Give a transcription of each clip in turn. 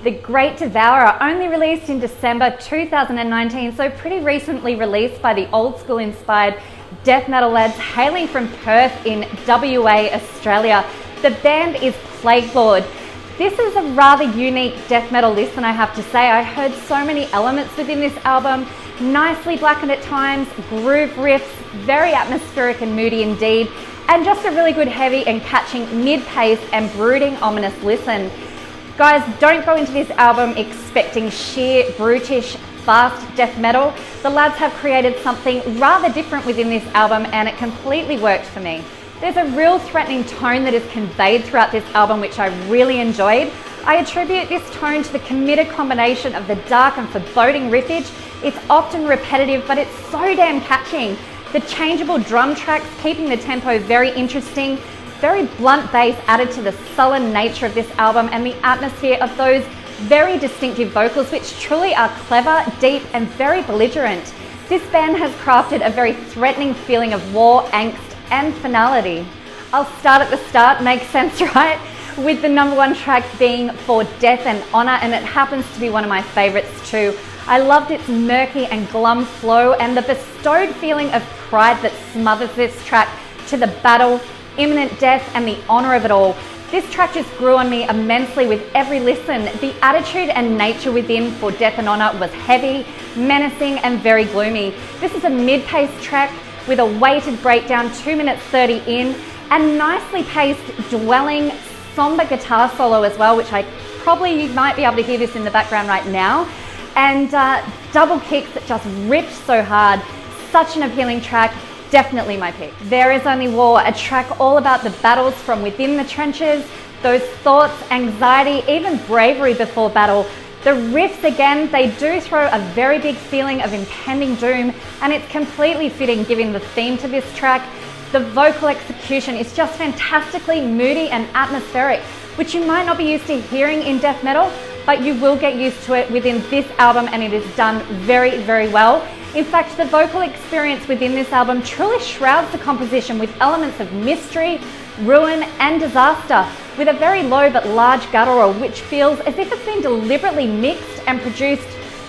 The Great Devourer, only released in December 2019, so pretty recently released by the old school inspired death metal lads hailing from Perth in WA, Australia. The band is Plaguelord. This is a rather unique death metal listen, I have to say. I heard so many elements within this album, nicely blackened at times, groove riffs, very atmospheric and moody indeed, and just a really good heavy and catching mid-pace and brooding ominous listen. Guys, don't go into this album expecting sheer, brutish, fast death metal. The lads have created something rather different within this album and it completely worked for me. There's a real threatening tone that is conveyed throughout this album which I really enjoyed. I attribute this tone to the committed combination of the dark and foreboding riffage. It's often repetitive, but it's so damn catching. The changeable drum tracks keeping the tempo very interesting. Very blunt bass added to the sullen nature of this album and the atmosphere of those very distinctive vocals which truly are clever, deep and very belligerent. This band has crafted a very threatening feeling of war, angst and finality. I'll start at the start, makes sense, right? With the number one track being For Death and Honor, and it happens to be one of my favorites too. I loved its murky and glum flow and the bestowed feeling of pride that smothers this track to the battle, imminent death and the honor of it all. This track just grew on me immensely with every listen. The attitude and nature within For Death and Honor was heavy, menacing and very gloomy. This is a mid-paced track with a weighted breakdown 2 minutes 30 in and nicely paced, dwelling, somber guitar solo as well, which you might be able to hear this in the background right now. And double kicks that just ripped so hard. Such an appealing track. Definitely my pick. There Is Only War, a track all about the battles from within the trenches, those thoughts, anxiety, even bravery before battle. The riffs again, they do throw a very big feeling of impending doom and it's completely fitting given the theme to this track. The vocal execution is just fantastically moody and atmospheric, which you might not be used to hearing in death metal, but you will get used to it within this album and it is done very, very well. In fact, the vocal experience within this album truly shrouds the composition with elements of mystery, ruin and disaster, with a very low but large guttural which feels as if it's been deliberately mixed and produced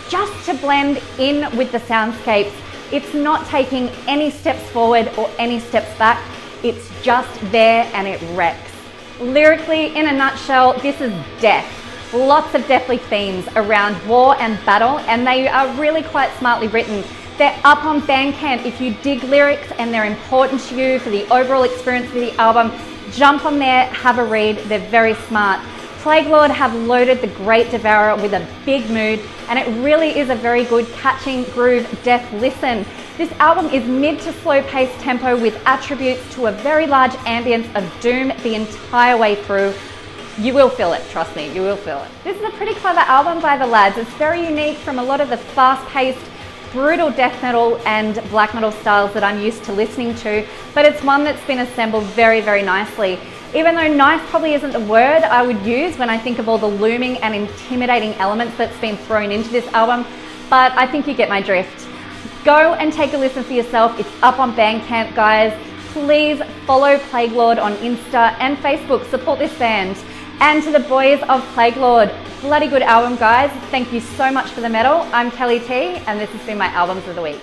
just to blend in with the soundscapes. It's not taking any steps forward or any steps back, it's just there and it wrecks. Lyrically, in a nutshell, this is death. Lots of deathly themes around war and battle, and they are really quite smartly written. They're up on Bandcamp. If you dig lyrics and they're important to you for the overall experience of the album, jump on there, have a read. They're very smart. Plaguelord have loaded The Great Devourer with a big mood, and it really is a very good catching groove death listen. This album is mid to slow paced tempo with attributes to a very large ambience of doom the entire way through. You will feel it, trust me, you will feel it. This is a pretty clever album by the lads. It's very unique from a lot of the fast-paced, brutal death metal and black metal styles that I'm used to listening to, but it's one that's been assembled very, very nicely. Even though nice probably isn't the word I would use when I think of all the looming and intimidating elements that's been thrown into this album, but I think you get my drift. Go and take a listen for yourself. It's up on Bandcamp, guys. Please follow Plaguelord on Insta and Facebook. Support this band. And to the boys of Plaguelord, bloody good album, guys. Thank you so much for the metal. I'm Kelly T, and this has been my Albums of the Week.